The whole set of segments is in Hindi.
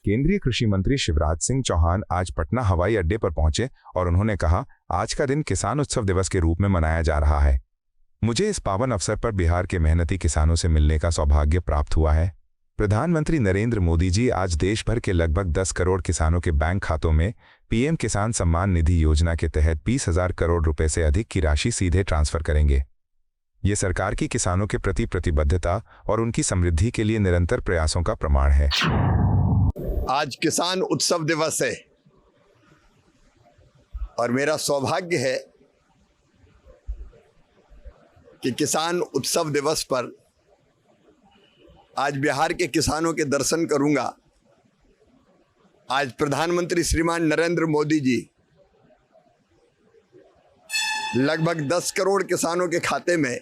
केंद्रीय कृषि मंत्री शिवराज सिंह चौहान आज पटना हवाई अड्डे पर पहुंचे और उन्होंने कहा, आज का दिन किसान उत्सव दिवस के रूप में मनाया जा रहा है। मुझे इस पावन अवसर पर बिहार के मेहनती किसानों से मिलने का सौभाग्य प्राप्त हुआ है। प्रधानमंत्री नरेंद्र मोदी जी आज देश भर के लगभग 10 करोड़ किसानों के बैंक खातों में पीएम किसान सम्मान निधि योजना के तहत 20,000 करोड़ रुपए से अधिक की राशि सीधे ट्रांसफर करेंगे। ये सरकार की किसानों के प्रति प्रतिबद्धता और उनकी समृद्धि के लिए निरंतर प्रयासों का प्रमाण है। आज किसान उत्सव दिवस है और मेरा सौभाग्य है कि किसान उत्सव दिवस पर आज बिहार के किसानों के दर्शन करूंगा। आज प्रधानमंत्री श्रीमान नरेंद्र मोदी जी लगभग 10 करोड़ किसानों के खाते में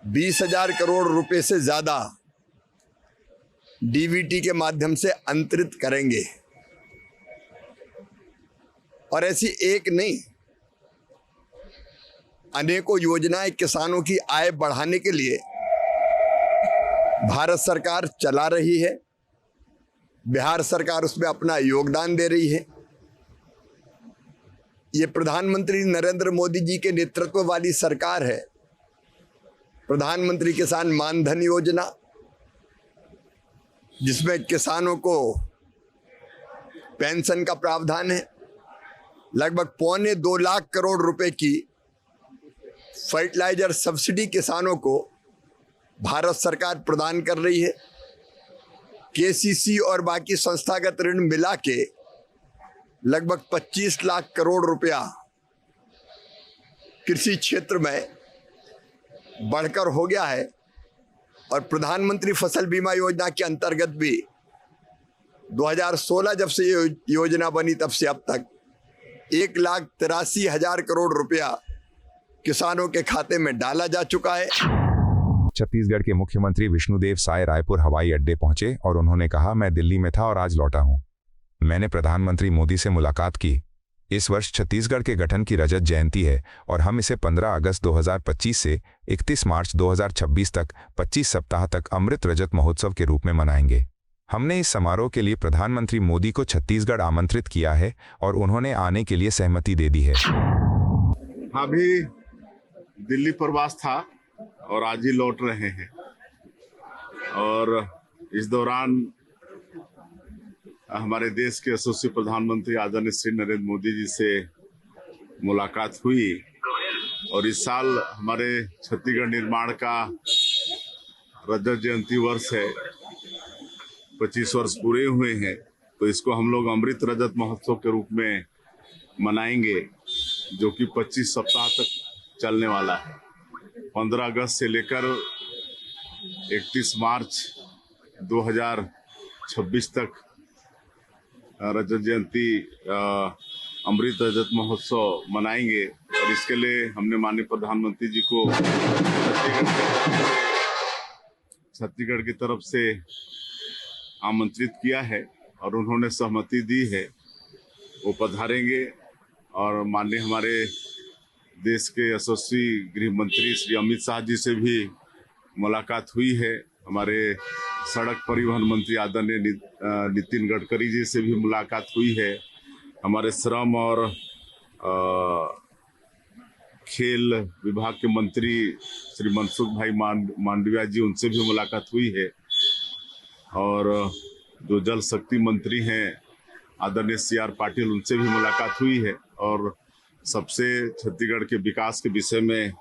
20,000 करोड़ रुपए से ज्यादा डीबीटी के माध्यम से अंतरित करेंगे। और ऐसी एक नहीं, अनेकों योजनाएं किसानों की आय बढ़ाने के लिए भारत सरकार चला रही है। बिहार सरकार उसमें अपना योगदान दे रही है। ये प्रधानमंत्री नरेंद्र मोदी जी के नेतृत्व वाली सरकार है। प्रधानमंत्री किसान मानधन योजना, जिसमें किसानों को पेंशन का प्रावधान है। लगभग 2.25 लाख करोड़ रुपए की फर्टिलाइजर सब्सिडी किसानों को भारत सरकार प्रदान कर रही है। केसीसी और बाकी संस्थागत ऋण मिला के लगभग 25 लाख करोड़ रुपया कृषि क्षेत्र में बढ़कर हो गया है। और प्रधानमंत्री फसल बीमा योजना के अंतर्गत भी 2016 जब से ये योजना बनी तब से अब तक 1,83,000 करोड़ रुपया किसानों के खाते में डाला जा चुका है। छत्तीसगढ़ के मुख्यमंत्री विष्णुदेव साय रायपुर हवाई अड्डे पहुंचे और उन्होंने कहा, मैं दिल्ली में था और आज लौटा हूं। मैंने प्रधानमंत्री मोदी से मुलाकात की। इस वर्ष छत्तीसगढ़ के गठन की रजत जयंती है और हम इसे 15 अगस्त 2025 से 31 मार्च 2026 तक 25 सप्ताह तक अमृत रजत महोत्सव के रूप में मनाएंगे। हमने इस समारोह के लिए प्रधानमंत्री मोदी को छत्तीसगढ़ आमंत्रित किया है और उन्होंने आने के लिए सहमति दे दी है। अभी दिल्ली प्रवास था और आज ही लौट रहे हैं और इस दौरान हमारे देश के यशस्वी प्रधानमंत्री आदरणीय श्री नरेंद्र मोदी जी से मुलाकात हुई। और इस साल हमारे छत्तीसगढ़ निर्माण का रजत जयंती वर्ष है, 25 वर्ष पूरे हुए हैं, तो इसको हम लोग अमृत रजत महोत्सव के रूप में मनाएंगे, जो कि 25 सप्ताह तक चलने वाला है। 15 अगस्त से लेकर 31 मार्च 2026 तक रजत जयंती अमृत रजत महोत्सव मनाएंगे। और इसके लिए हमने माननीय प्रधानमंत्री जी को छत्तीसगढ़ की तरफ से आमंत्रित किया है और उन्होंने सहमति दी है। वो पधारेंगे और माननीय हमारे देश के यशस्वी गृह मंत्री श्री अमित शाह जी से भी मुलाकात हुई है। हमारे सड़क परिवहन मंत्री आदरणीय नितिन गडकरी जी से भी मुलाकात हुई है। हमारे श्रम और खेल विभाग के मंत्री श्री मनसुख भाई मांडविया जी, उनसे भी मुलाकात हुई है। और जो जल शक्ति मंत्री हैं आदरणीय CR पाटिल, उनसे भी मुलाकात हुई है और सबसे छत्तीसगढ़ के विकास के विषय में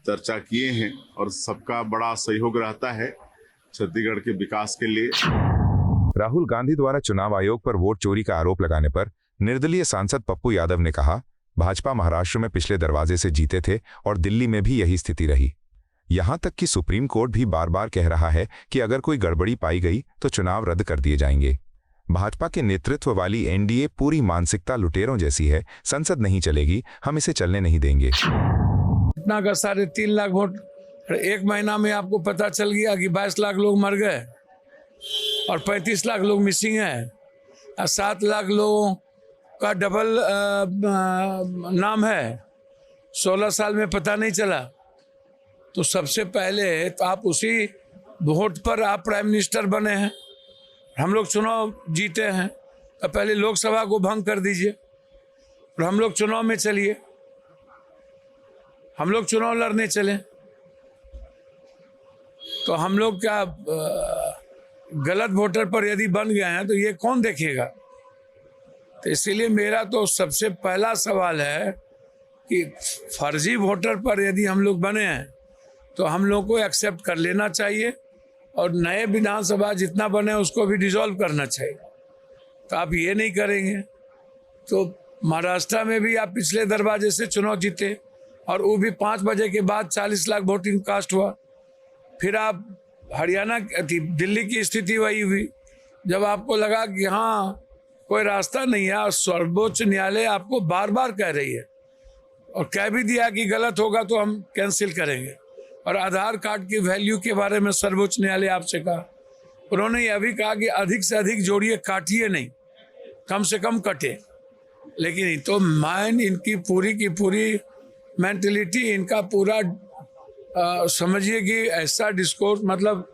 चर्चा किए हैं और सबका बड़ा सहयोग रहता है छत्तीसगढ़ के विकास के लिए। राहुल गांधी द्वारा चुनाव आयोग पर वोट चोरी का आरोप लगाने पर निर्दलीय सांसद पप्पू यादव ने कहा, भाजपा महाराष्ट्र में पिछले दरवाजे से जीते थे और दिल्ली में भी यही स्थिति रही। यहां तक कि सुप्रीम कोर्ट भी बार बार कह रहा है कि अगर कोई गड़बड़ी पाई गई तो चुनाव रद्द कर दिए जाएंगे। भाजपा के नेतृत्व वाली एनडीए पूरी मानसिकता लुटेरों जैसी है। संसद नहीं चलेगी, हम इसे चलने नहीं देंगे। पटना का 3.5 लाख वोट एक महीना में आपको पता चल गया कि 22 लाख लोग मर गए और 35 लाख लोग मिसिंग हैं और 7 लाख लोगों का डबल नाम है। 16 साल में पता नहीं चला। तो सबसे पहले तो आप उसी वोट पर आप प्राइम मिनिस्टर बने हैं, हम लोग चुनाव जीते हैं, तो पहले लोकसभा को भंग कर दीजिए और हम लोग चुनाव में चलिए, हम लोग चुनाव लड़ने चलें। तो हम लोग क्या गलत वोटर पर यदि बन गए हैं तो ये कौन देखेगा? तो इसीलिए मेरा तो सबसे पहला सवाल है कि फर्जी वोटर पर यदि हम लोग बने हैं तो हम लोग को एक्सेप्ट कर लेना चाहिए और नए विधानसभा जितना बने उसको भी डिसॉल्व करना चाहिए। तो आप ये नहीं करेंगे तो महाराष्ट्र में भी आप पिछले दरवाजे से चुनाव जीते और वो भी 5 बजे के बाद 40 लाख वोटिंग कास्ट हुआ। फिर आप हरियाणा दिल्ली की स्थिति वही हुई, जब आपको लगा कि हाँ कोई रास्ता नहीं है और सर्वोच्च न्यायालय आपको बार बार कह रही है और कह भी दिया कि गलत होगा तो हम कैंसिल करेंगे। और आधार कार्ड की वैल्यू के बारे में सर्वोच्च न्यायालय आपसे कहा, उन्होंने यह भी कहा कि अधिक से अधिक जोड़िए, काटिए नहीं, कम से कम कटे। लेकिन तो माइंड इनकी पूरी की पूरी मेंटलिटी, इनका पूरा समझिए कि ऐसा डिस्कोर्स, मतलब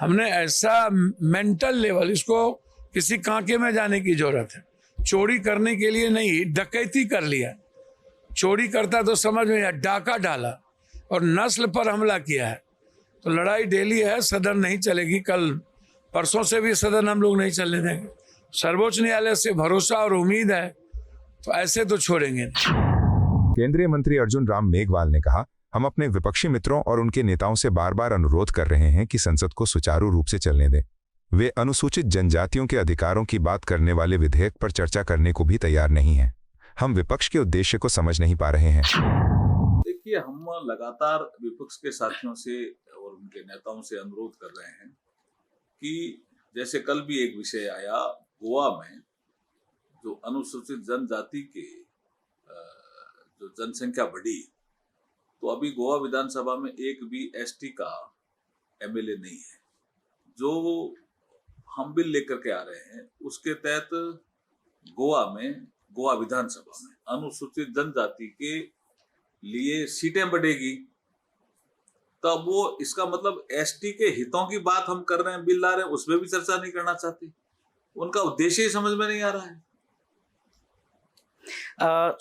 हमने ऐसा मेंटल लेवल, इसको किसी कांके में जाने की जरूरत है। चोरी करने के लिए नहीं, डकैती कर लिया। चोरी करता तो समझ में या डाका डाला और नस्ल पर हमला किया है। तो लड़ाई डेली है, सदन नहीं चलेगी। कल परसों से भी सदन हम लोग नहीं चलने देंगे। सर्वोच्च न्यायालय से भरोसा और उम्मीद है, तो ऐसे तो छोड़ेंगे नहीं। केंद्रीय मंत्री अर्जुन राम मेघवाल ने कहा, हम अपने विपक्षी मित्रों और उनके नेताओं से बार बार अनुरोध कर रहे हैं कि संसद को सुचारू रूप से चलने दें। वे अनुसूचित जनजातियों के अधिकारों की बात करने वाले विधेयक पर चर्चा करने को भी तैयार नहीं हैं। हम विपक्ष के उद्देश्य को समझ नहीं पा रहे हैं। देखिए, हम लगातार विपक्ष के साथियों से और उनके नेताओं से अनुरोध कर रहे हैं कि जैसे कल भी एक विषय आया, गोवा में जो अनुसूचित जनजाति के जो जनसंख्या बढ़ी, तो अभी गोवा विधानसभा में एक भी एसटी का एमएलए नहीं है। जो हम बिल लेकर के आ रहे हैं उसके तहत गोवा विधानसभा में अनुसूचित जनजाति के लिए सीटें बढ़ेगी। तब वो, इसका मतलब एसटी के हितों की बात हम कर रहे हैं, बिल ला रहे हैं, उसमें भी चर्चा नहीं करना चाहते। उनका उद्देश्य ही समझ में नहीं आ रहा है।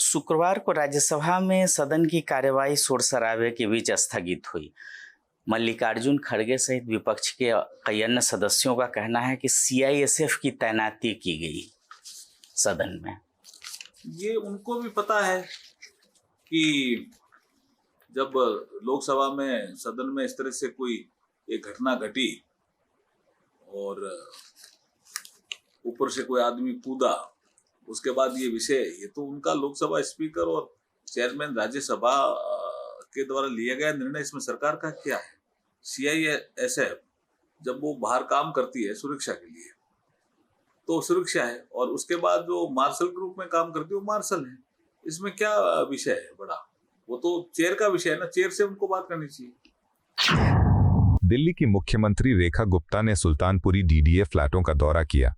शुक्रवार को राज्यसभा में सदन की कार्यवाही शोर शराबे के बीच स्थगित हुई। मल्लिकार्जुन खड़गे सहित विपक्ष के कई अन्य सदस्यों का कहना है कि सीआईएसएफ की तैनाती की गई सदन में। ये उनको भी पता है कि जब लोकसभा में, सदन में इस तरह से कोई एक घटना घटी और ऊपर से कोई आदमी कूदा, उसके बाद ये विषय, ये तो उनका लोकसभा स्पीकर और चेयरमैन राज्यसभा के द्वारा लिया गया निर्णय, इसमें सरकार का क्या है? सीआईएसएफ जब वो बाहर काम करती है सुरक्षा के लिए तो सुरक्षा है, और उसके बाद जो मार्शल ग्रुप में काम करती है वो मार्शल है। इसमें क्या विषय है बड़ा? वो तो चेयर का विषय है ना, चेयर से उनको बात करनी चाहिए। दिल्ली की मुख्यमंत्री रेखा गुप्ता ने सुल्तानपुरी डीडीए फ्लैटों का दौरा किया।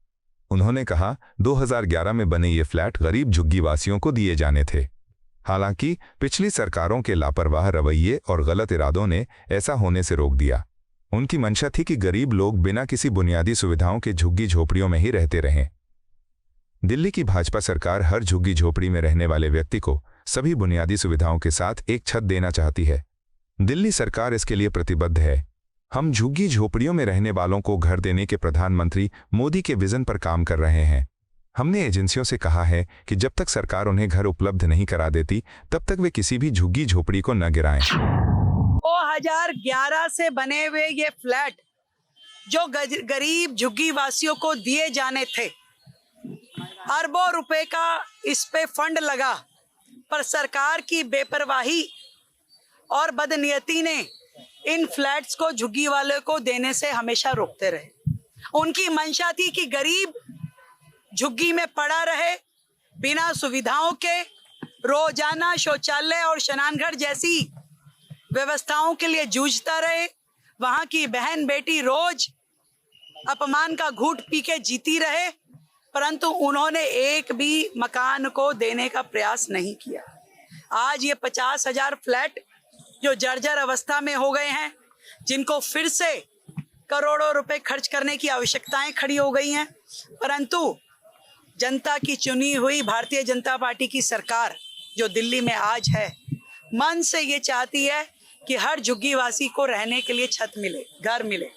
उन्होंने कहा, 2011 में बने ये फ्लैट गरीब झुग्गीवासियों को दिए जाने थे। हालांकि पिछली सरकारों के लापरवाह रवैये और गलत इरादों ने ऐसा होने से रोक दिया। उनकी मंशा थी कि गरीब लोग बिना किसी बुनियादी सुविधाओं के झुग्गी झोपड़ियों में ही रहते रहें। दिल्ली की भाजपा सरकार हर झुग्गी झोपड़ी में रहने वाले व्यक्ति को सभी बुनियादी सुविधाओं के साथ एक छत देना चाहती है। दिल्ली सरकार इसके लिए प्रतिबद्ध है। हम झुग्गी झोपड़ियों में रहने वालों को घर देने के प्रधानमंत्री मोदी के विजन पर काम कर रहे हैं। हमने एजेंसियों से कहा है कि जब तक सरकार उन्हें घर उपलब्ध नहीं करा देती तब तक वे किसी भी झुग्गी झोपड़ी को न गिराएं। 2011 से बने हुए ये फ्लैट जो गरीब झुग्गी वासियों को दिए जाने थे, अरबों रुपए का इस पे फंड लगा, पर सरकार की बेपरवाही और बदनीयती ने इन फ्लैट्स को झुग्गी वाले को देने से हमेशा रोकते रहे। उनकी मंशा थी कि गरीब झुग्गी में पड़ा रहे, बिना सुविधाओं के, रोजाना शौचालय और स्नानघर जैसी व्यवस्थाओं के लिए जूझता रहे। वहां की बहन बेटी रोज अपमान का घूंट पी के जीती रहे, परंतु उन्होंने एक भी मकान को देने का प्रयास नहीं किया। आज ये 50,000 फ्लैट जो जर्जर अवस्था में हो गए हैं, जिनको फिर से करोड़ों रुपए खर्च करने की आवश्यकताएं खड़ी हो गई हैं, परंतु जनता की चुनी हुई भारतीय जनता पार्टी की सरकार जो दिल्ली में आज है, मन से ये चाहती है कि हर झुग्गीवासी को रहने के लिए छत मिले, घर मिले,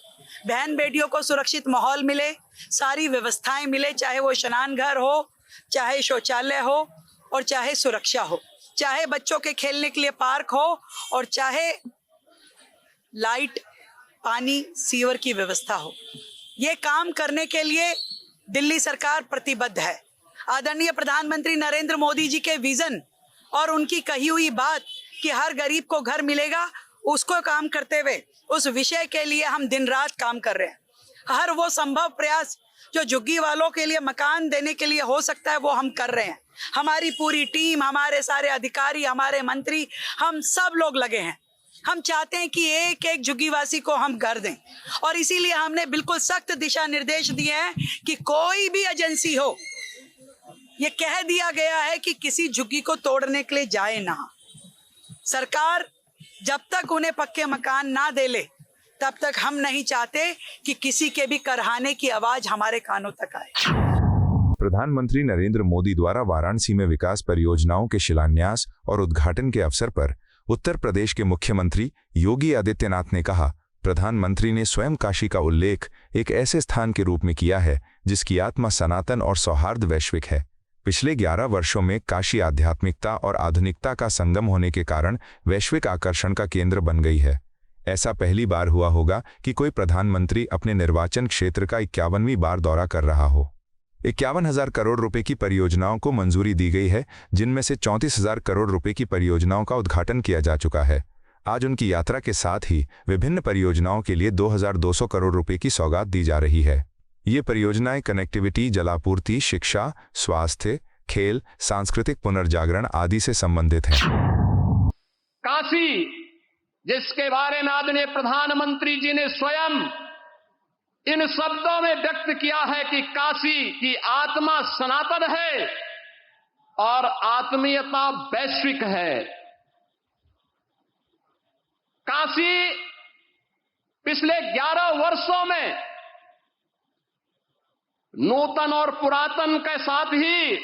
बहन बेटियों को सुरक्षित माहौल मिले, सारी व्यवस्थाएं मिले, चाहे वो स्नान घर हो, चाहे शौचालय हो और चाहे सुरक्षा हो, चाहे बच्चों के खेलने के लिए पार्क हो और चाहे लाइट, पानी, सीवर की व्यवस्था हो। ये काम करने के लिए दिल्ली सरकार प्रतिबद्ध है। आदरणीय प्रधानमंत्री नरेंद्र मोदी जी के विजन और उनकी कही हुई बात कि हर गरीब को घर मिलेगा, उसको काम करते हुए उस विषय के लिए हम दिन रात काम कर रहे हैं। हर वो संभव प्रयास जो झुग्गी वालों के लिए मकान देने के लिए हो सकता है वो हम कर रहे हैं। हमारी पूरी टीम, हमारे सारे अधिकारी, हमारे मंत्री, हम सब लोग लगे हैं। हम चाहते हैं कि एक एक झुग्गीवासी को हम घर दें और इसीलिए हमने बिल्कुल सख्त दिशा निर्देश दिए हैं कि कोई भी एजेंसी हो, ये कह दिया गया है कि किसी झुग्गी को तोड़ने के लिए जाए ना। सरकार जब तक उन्हें पक्के मकान ना दे ले तब तक हम नहीं चाहते कि किसी के भी करहाने की आवाज हमारे कानों तक आए। प्रधानमंत्री नरेंद्र मोदी द्वारा वाराणसी में विकास परियोजनाओं के शिलान्यास और उद्घाटन के अवसर पर उत्तर प्रदेश के मुख्यमंत्री योगी आदित्यनाथ ने कहा, प्रधानमंत्री ने स्वयं काशी का उल्लेख एक ऐसे स्थान के रूप में किया है जिसकी आत्मा सनातन और सौहार्द वैश्विक है। पिछले 11 वर्षों में काशी आध्यात्मिकता और आधुनिकता का संगम होने के कारण वैश्विक आकर्षण का केंद्र बन गई है। ऐसा पहली बार हुआ होगा कि कोई प्रधानमंत्री अपने निर्वाचन क्षेत्र का 51वीं बार दौरा कर रहा हो। 51,000 करोड़ रुपए की परियोजनाओं को मंजूरी दी गई है, जिनमें से 34,000 करोड़ रुपए की परियोजनाओं का उद्घाटन किया जा चुका है। आज उनकी यात्रा के साथ ही विभिन्न परियोजनाओं के लिए 2,200 करोड़ रुपए की सौगात दी जा रही है। ये परियोजनाएं कनेक्टिविटी, जलापूर्ति, शिक्षा, स्वास्थ्य, खेल, सांस्कृतिक पुनर्जागरण आदि से संबंधित हैं। काशी, जिसके बारे में आदरणीय प्रधानमंत्री जी ने स्वयं इन शब्दों में व्यक्त किया है कि काशी की आत्मा सनातन है और आत्मीयता वैश्विक है। काशी पिछले 11 वर्षों में नूतन और पुरातन के साथ ही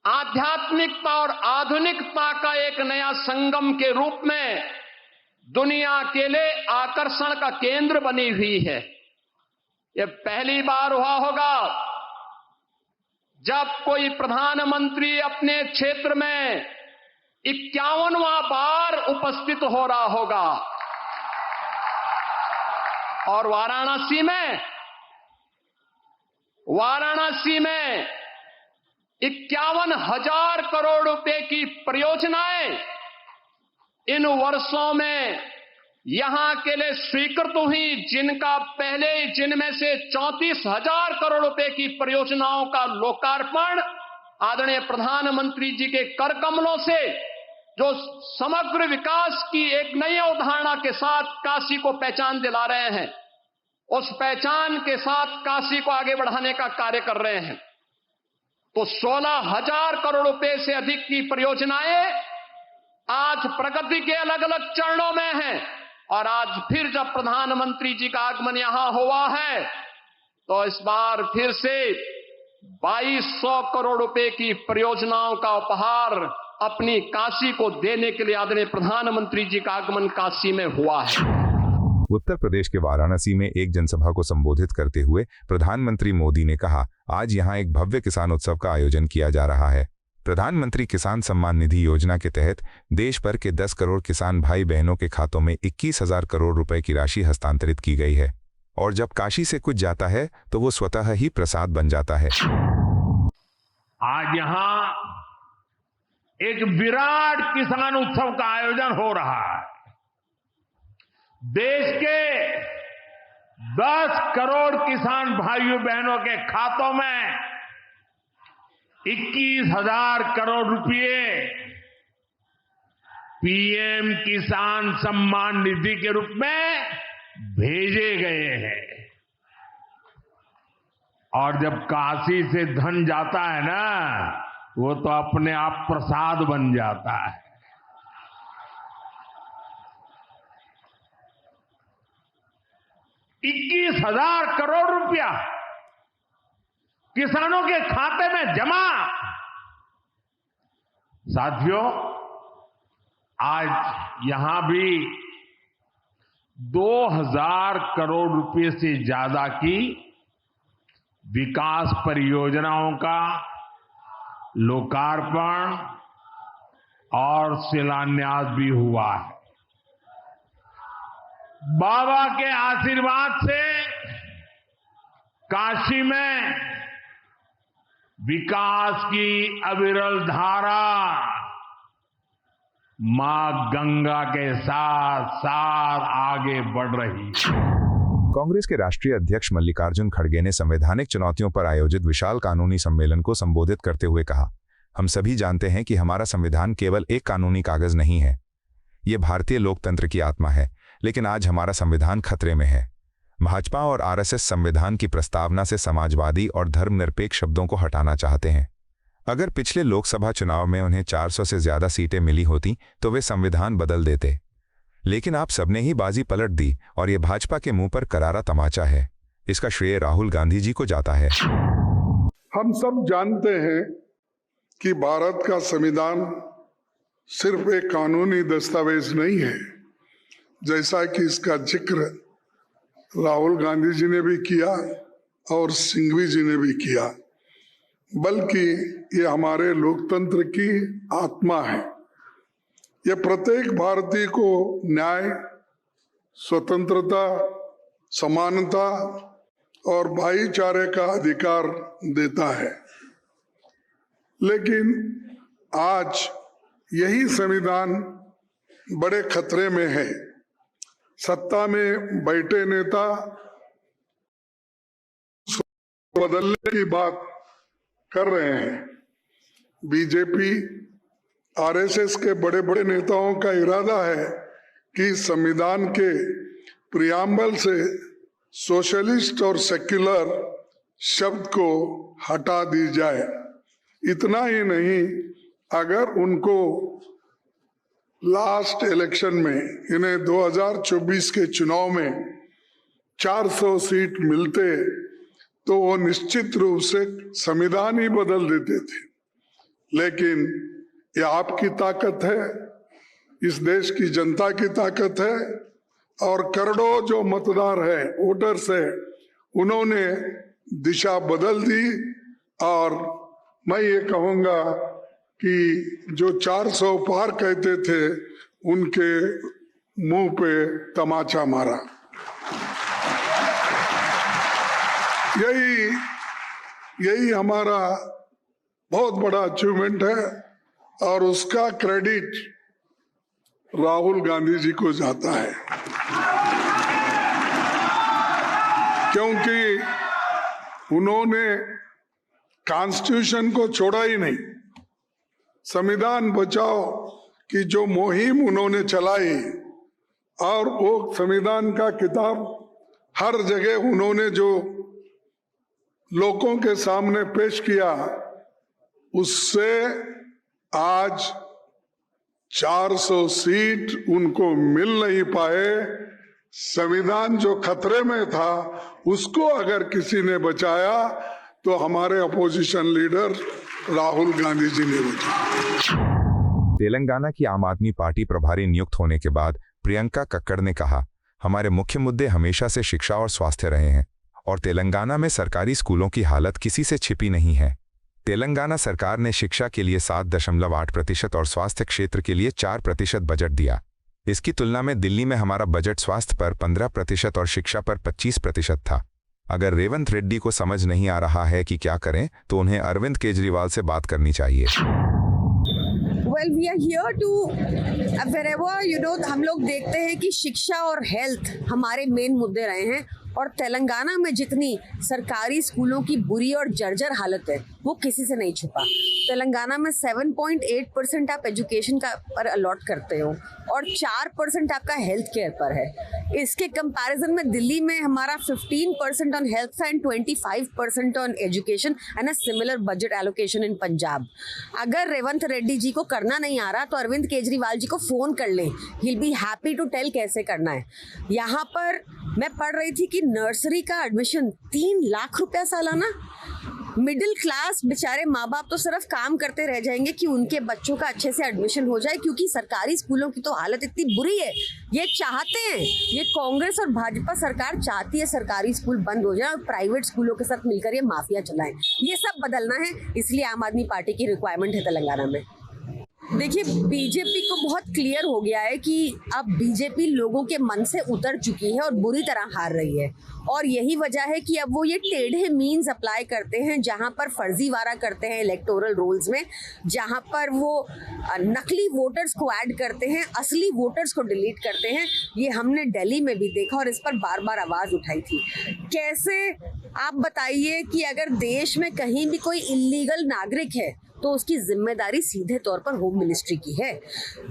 आध्यात्मिकता और आधुनिकता का एक नया संगम के रूप में दुनिया के लिए आकर्षण का केंद्र बनी हुई है। यह पहली बार हुआ होगा जब कोई प्रधानमंत्री अपने क्षेत्र में 51वां बार उपस्थित हो रहा होगा और वाराणसी में 51,000 करोड़ रुपए की परियोजनाएं इन वर्षों में यहां के लिए स्वीकृत हुई, जिनमें से 34,000 करोड़ रुपए की परियोजनाओं का लोकार्पण आदरणीय प्रधानमंत्री जी के कर कमलों से जो समग्र विकास की एक नई अवधारणा के साथ काशी को पहचान दिला रहे हैं, उस पहचान के साथ काशी को आगे बढ़ाने का कार्य कर रहे हैं। तो 16,000 करोड़ रुपए से अधिक की परियोजनाएं आज प्रगति के अलग अलग चरणों में हैं और आज फिर जब प्रधानमंत्री जी का आगमन यहां हुआ है तो इस बार फिर से 2,200 करोड़ रुपए की परियोजनाओं का उपहार अपनी काशी को देने के लिए आदरणीय प्रधानमंत्री जी का आगमन काशी में हुआ है। उत्तर प्रदेश के वाराणसी में एक जनसभा को संबोधित करते हुए प्रधानमंत्री मोदी ने कहा, आज यहां एक भव्य किसान उत्सव का आयोजन किया जा रहा है। प्रधानमंत्री किसान सम्मान निधि योजना के तहत देश भर के 10 करोड़ किसान भाई बहनों के खातों में 21,000 करोड़ रुपए की राशि हस्तांतरित की गई है और जब काशी से कुछ जाता है तो वो स्वतः ही प्रसाद बन जाता है। आज यहां एक विराट किसान उत्सव का आयोजन हो रहा है। देश के 10 करोड़ किसान भाइयों बहनों के खातों में 21,000 करोड़ रुपए पीएम किसान सम्मान निधि के रूप में भेजे गए हैं। और जब काशी से धन जाता है ना, वो तो अपने आप प्रसाद बन जाता है। 21,000 करोड़ रुपया किसानों के खाते में जमा। साथियों, आज यहां भी 2,000 करोड़ रुपए से ज्यादा की विकास परियोजनाओं का लोकार्पण और शिलान्यास भी हुआ है। बाबा के आशीर्वाद से काशी में विकास की अविरल धारा मां गंगा के साथ साथ आगे बढ़ रही है। कांग्रेस के राष्ट्रीय अध्यक्ष मल्लिकार्जुन खड़गे ने संवैधानिक चुनौतियों पर आयोजित विशाल कानूनी सम्मेलन को संबोधित करते हुए कहा, हम सभी जानते हैं कि हमारा संविधान केवल एक कानूनी कागज नहीं है, ये भारतीय लोकतंत्र की आत्मा है, लेकिन आज हमारा संविधान खतरे में है। भाजपा और आरएसएस संविधान की प्रस्तावना से समाजवादी और धर्मनिरपेक्ष शब्दों को हटाना चाहते हैं। अगर पिछले लोकसभा चुनाव में उन्हें 400 से ज्यादा सीटें मिली होती तो वे संविधान बदल देते, लेकिन आप सबने ही बाजी पलट दी और ये भाजपा के मुंह पर करारा तमाचा है। इसका श्रेय राहुल गांधी जी को जाता है। हम सब जानते हैं कि भारत का संविधान सिर्फ एक कानूनी दस्तावेज नहीं है, जैसा कि इसका जिक्र राहुल गांधी जी ने भी किया और सिंघवी जी ने भी किया, बल्कि ये हमारे लोकतंत्र की आत्मा है। ये प्रत्येक भारतीय को न्याय, स्वतंत्रता, समानता और भाईचारे का अधिकार देता है। लेकिन आज यही संविधान बड़े खतरे में है। सत्ता में बैठे नेता बदलने की बात कर रहे हैं। बीजेपी, आरएसएस के बड़े बड़े नेताओं का इरादा है कि संविधान के प्रियम्बल से सोशलिस्ट और सेक्युलर शब्द को हटा दी जाए। इतना ही नहीं, अगर उनको लास्ट इलेक्शन में, इन्हें 2024 के चुनाव में 400 सीट मिलते तो वो निश्चित रूप से संविधान ही बदल देते थे। लेकिन ये आपकी ताकत है, इस देश की जनता की ताकत है, और करोड़ों जो मतदार है, वोटर्स है, उन्होंने दिशा बदल दी। और मैं ये कहूँगा कि जो 400 पार कहते थे, उनके मुंह पे तमाचा मारा। यही हमारा बहुत बड़ा अचीवमेंट है और उसका क्रेडिट राहुल गांधी जी को जाता है, क्योंकि उन्होंने कॉन्स्टिट्यूशन को छोड़ा ही नहीं। संविधान बचाओ की जो मुहिम उन्होंने चलाई और वो संविधान का किताब हर जगह उन्होंने जो लोगों के सामने पेश किया, उससे आज 400 सीट उनको मिल नहीं पाए। संविधान जो खतरे में था, उसको अगर किसी ने बचाया तो हमारे अपोजिशन लीडर राहुल गांधी जी ने बचाया। तेलंगाना की आम आदमी पार्टी प्रभारी नियुक्त होने के बाद प्रियंका कक्कड़ ने कहा, हमारे मुख्य मुद्दे हमेशा से शिक्षा और स्वास्थ्य रहे हैं और तेलंगाना में सरकारी स्कूलों की हालत किसी से छिपी नहीं है। तेलंगाना सरकार ने शिक्षा के लिए 7.8% और स्वास्थ्य क्षेत्र के लिए 4% बजट दिया। इसकी तुलना में दिल्ली में हमारा बजट स्वास्थ्य पर 15% और शिक्षा पर 25% था। अगर रेवंत रेड्डी को समझ नहीं आ रहा है कि क्या करें, तो उन्हें अरविंद केजरीवाल से बात करनी चाहिए। Well, we are here to wherever हम लोग देखते हैं कि शिक्षा और हेल्थ हमारे मेन मुद्दे रहे हैं, और तेलंगाना में जितनी सरकारी स्कूलों की बुरी और जर्जर हालत है वो किसी से नहीं छुपा। तेलंगाना में 7.8% आप एजुकेशन का पर अलॉट करते हो और 4% आपका हेल्थ केयर पर है। इसके कंपैरिजन में दिल्ली में हमारा 15% on health and 25% on education and a similar budget allocation in Punjab. अगर रेवंत रेड्डी जी को करना नहीं आ रहा तो अरविंद केजरीवाल जी को फोन कर लें, he will be happy to tell कैसे करना है। यहाँ पर मैं पढ़ रही थी कि नर्सरी का एडमिशन 3 लाख रुपया सालाना। मिडिल क्लास बेचारे माँ बाप तो सिर्फ काम करते रह जाएंगे कि उनके बच्चों का अच्छे से एडमिशन हो जाए, क्योंकि सरकारी स्कूलों की तो हालत इतनी बुरी है। ये चाहते हैं, ये कांग्रेस और भाजपा सरकार चाहती है सरकारी स्कूल बंद हो जाए और प्राइवेट स्कूलों के साथ मिलकर ये माफिया चलाएं। ये सब बदलना है, इसलिए आम आदमी पार्टी की रिक्वायरमेंट है तेलंगाना में। देखिए, बीजेपी को बहुत क्लियर हो गया है कि अब बीजेपी लोगों के मन से उतर चुकी है और बुरी तरह हार रही है, और यही वजह है कि अब वो ये टेढ़े मीन्स अप्लाई करते हैं, जहां पर फर्जीवाड़ा करते हैं इलेक्टोरल रोल्स में, जहां पर वो नकली वोटर्स को ऐड करते हैं, असली वोटर्स को डिलीट करते हैं। ये हमने दिल्ली में भी देखा और इस पर बार बार आवाज उठाई थी। कैसे, आप बताइए कि अगर देश में कहीं भी कोई इल्लीगल नागरिक है तो उसकी जिम्मेदारी सीधे तौर पर होम मिनिस्ट्री की है।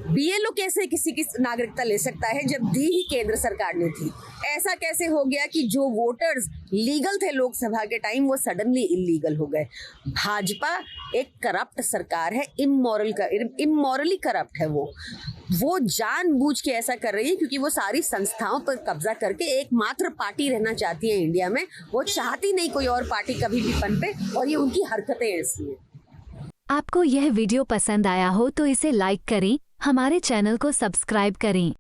बीएलओ कैसे किसी की नागरिकता ले सकता है जब दी ही केंद्र सरकार ने थी? ऐसा कैसे हो गया कि जो वोटर्स लीगल थे लोकसभा के टाइम वो सडनली इलीगल हो गए? भाजपा एक करप्ट सरकार है, इमोरली करप्ट है। वो जानबूझ के ऐसा कर रही है क्योंकि वो सारी संस्थाओं पर कब्जा करके एकमात्र पार्टी रहना चाहती है इंडिया में। वो चाहती नहीं कोई और पार्टी कभी भी पनपे, और ये उनकी हरकतें ऐसी हैं। आपको यह वीडियो पसंद आया हो तो इसे लाइक करें, हमारे चैनल को सब्सक्राइब करें।